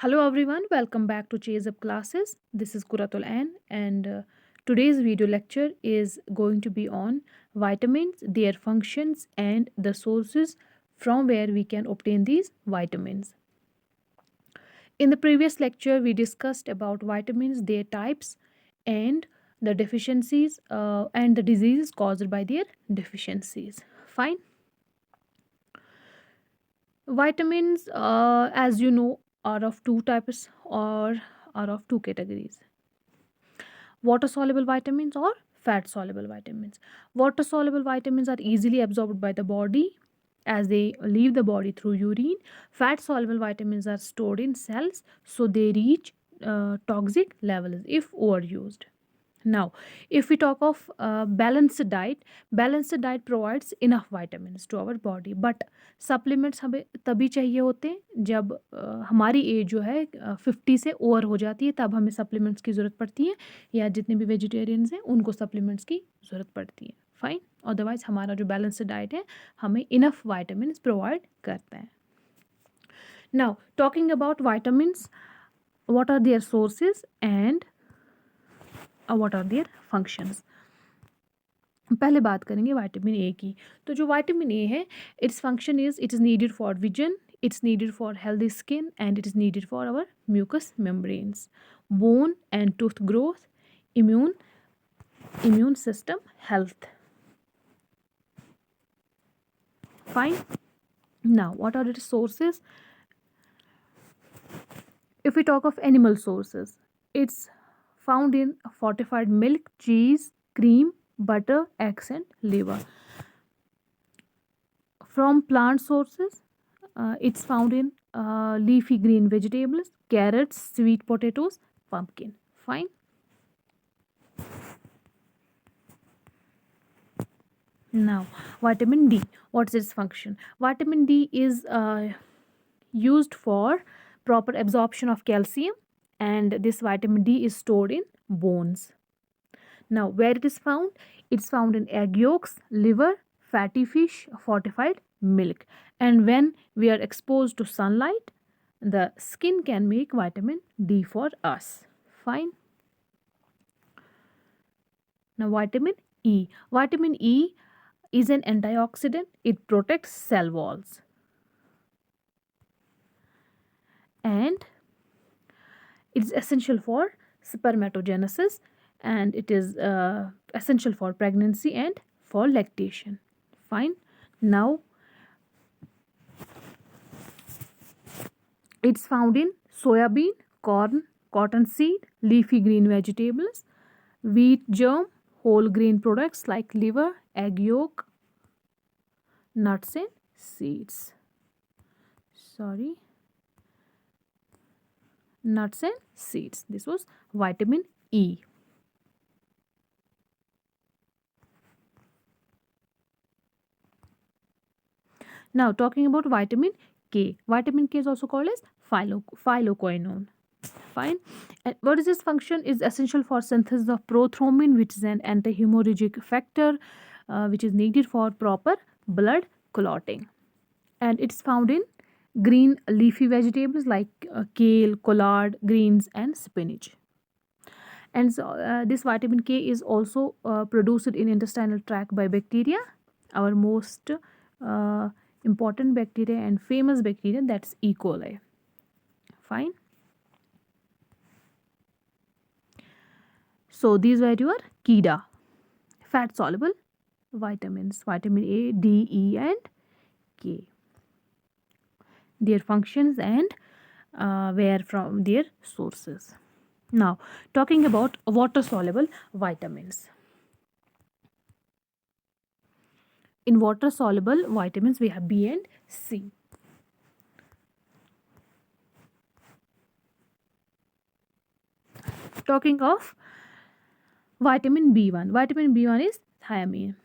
Hello everyone, welcome back to Chase Up Classes. This is Kuratul N and today's video lecture is going to be on vitamins, their functions and the sources from where we can obtain these vitamins. In the previous lecture we discussed about vitamins, their types and the deficiencies and the diseases caused by their deficiencies. Fine. Vitamins, as you know, are of two types or are of two categories: water soluble vitamins or fat soluble vitamins. Water soluble vitamins are easily absorbed by the body as they leave the body through urine. Fat soluble vitamins are stored in cells, so they reach toxic levels if overused. Now, if we talk of balanced diet provides enough vitamins to our body, but supplements हमें तभी चाहिए होते हैं जब हमारी as जो है 50 से ओवर हो जाती है, तब हमें सप्लीमेंट्स की ज़रूरत पड़ती है, या जितने भी वेजिटेरियंस हैं उनको सप्लीमेंट्स की ज़रूरत पड़ती है. फाइन. अदरवाइज हमारा जो बैलेंस्ड डाइट है हमें इनफ वाइटामिन प्रोवाइड करता है. Now talking about vitamin, what are their sources and what are their functions. पहले बात करेंगे विटामिन ए की. तो जो विटामिन ए है, its function is it is needed for vision, it's needed for healthy skin and it is needed for our mucous membranes, bone and tooth growth, immune system health. Fine. Now what are its sources? If we talk of animal sources, it's found in fortified milk, cheese, cream, butter, eggs and liver. From plant sources, it's found in leafy green vegetables, carrots, sweet potatoes, pumpkin. Fine. Now vitamin D, what's its function? Vitamin D is used for proper absorption of calcium, and this vitamin D is stored in bones. Now where it is found? It's found in egg yolks, liver, fatty fish, fortified milk. And when we are exposed to sunlight, the skin can make vitamin D for us. Fine. Now vitamin E. Vitamin E is an antioxidant. It protects cell walls. And it is essential for spermatogenesis, and it is essential for pregnancy and for lactation. Fine. Now it's found in soybean, corn, cottonseed, leafy green vegetables, wheat germ, whole grain products like liver, egg yolk, nuts and seeds. Nuts and seeds. This was vitamin E. Now talking about vitamin K. Vitamin K is also called as phyloquinone. Fine. And what is its function? Is essential for synthesis of prothrombin, which is an anti-hemorrhagic factor, which is needed for proper blood clotting. And it's found in green leafy vegetables like kale, collard greens and spinach. And so, this vitamin K is also produced in intestinal tract by bacteria, our most important bacteria and famous bacteria, that's E. coli. Fine. So these were your KIDA, fat soluble vitamins, vitamin A, D, E and K. Their functions and where from their sources. Now talking about water soluble vitamins. In water soluble vitamins we have B and C. Talking of vitamin B1. Vitamin B1 is thiamine.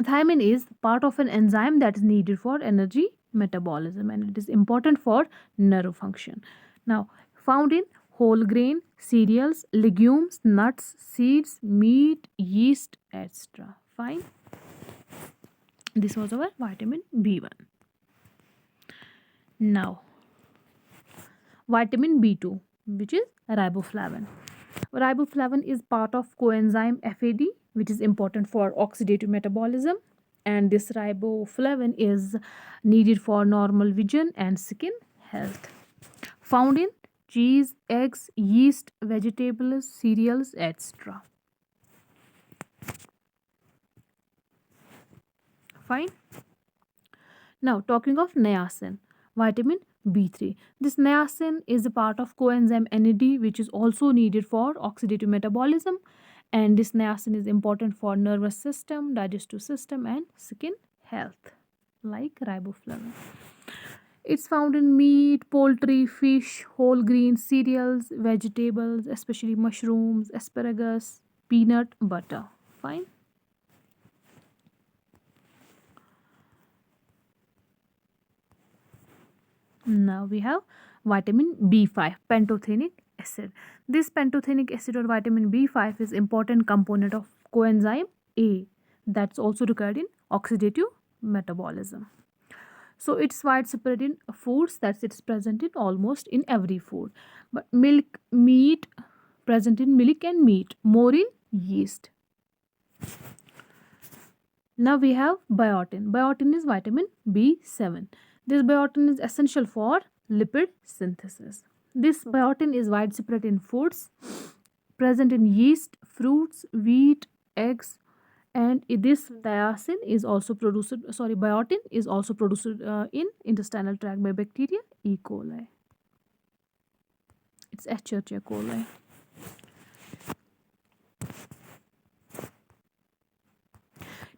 Thiamine is part of an enzyme that is needed for energy metabolism, and it is important for nerve function. Now found in whole grain, cereals, legumes, nuts, seeds, meat, yeast, etc. Fine. This was our vitamin B1. Now Vitamin B2, which is riboflavin. Riboflavin is part of coenzyme FAD, which is important for oxidative metabolism. And this riboflavin is needed for normal vision and skin health. Found in cheese, eggs, yeast, vegetables, cereals, etc. Fine. Now, talking of niacin, vitamin B3. This niacin is a part of coenzyme NAD, which is also needed for oxidative metabolism. And this niacin is important for nervous system, digestive system, and skin health, like riboflavin. It's found in meat, poultry, fish, whole grains, cereals, vegetables, especially mushrooms, asparagus, peanut butter. Fine. Now we have vitamin B5, pantothenic acid. This pantothenic acid or vitamin B5 is important component of coenzyme A that's also required in oxidative metabolism. So it's widespread in foods, that's it's present in almost in every food. But milk, meat, present in milk and meat, more in yeast. Now we have biotin. Biotin is vitamin B7. This biotin is essential for lipid synthesis. This biotin is widespread in foods, present in yeast, fruits, wheat, eggs, and this niacin is also produced. Sorry, biotin is also produced in intestinal tract by bacteria E. coli. It's Escherichia coli.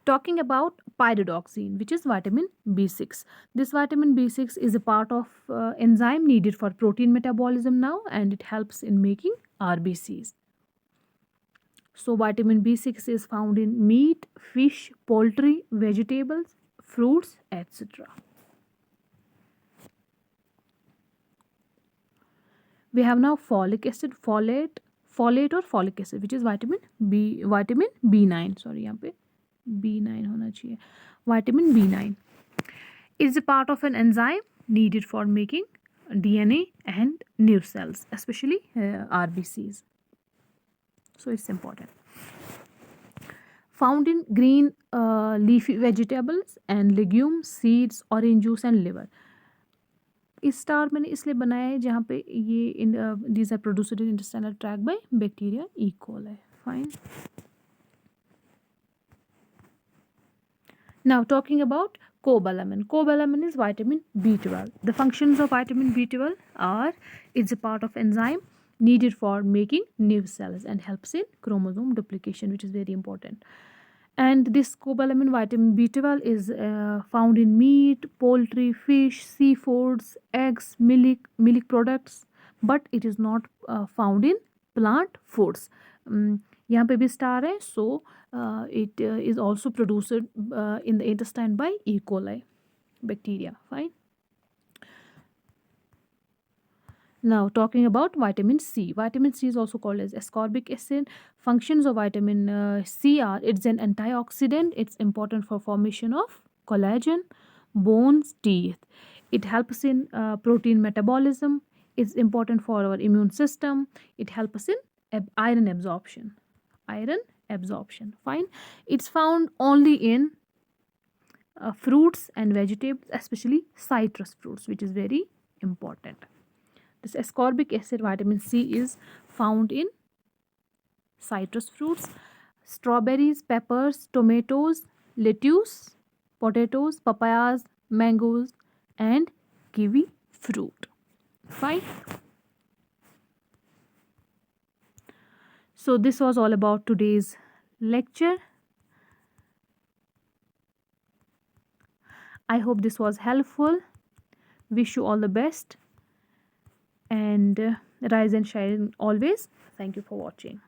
Talking about pyridoxine, which is vitamin B6. This vitamin B6 is a part of enzyme needed for protein metabolism now, and it helps in making RBCs. So vitamin B6 is found in meat, fish, poultry, vegetables, fruits, etc. We have now folic acid, folate or folic acid, which is vitamin B9. Sorry, यहाँ पे B9 होना चाहिए. Vitamin B9 is a part of an enzyme needed for making DNA and nerve cells, especially RBCs. So it's important. Found in green leafy vegetables and legumes, seeds, orange juice and liver. इस star मैंने इसलिए बनाया है जहाँ पे ये these are produced in intestinal tract by bacteria E. coli. Fine. Now talking about cobalamin. Cobalamin is vitamin B12. The functions of vitamin B12 are it's a part of enzyme needed for making nerve cells and helps in chromosome duplication, which is very important. And this cobalamin vitamin B12 is found in meat, poultry, fish, seafoods, eggs, milk products, but it is not found in plant foods. यहाँ पे भी star है, so it is also produced in the intestine by E. coli bacteria. Fine. Now talking about vitamin C. Vitamin C is also called as ascorbic acid. Functions of vitamin C are it's an antioxidant. It's important for formation of collagen, bones, teeth. It helps in protein metabolism. It's important for our immune system. It helps in iron absorption. Fine. It's found only in fruits and vegetables, especially citrus fruits, which is very important. This ascorbic acid vitamin C is found in citrus fruits, strawberries, peppers, tomatoes, lettuce, potatoes, papayas, mangoes, and kiwi fruit. Fine. So this was all about today's lecture. I hope this was helpful. Wish you all the best and rise and shine always. Thank you for watching.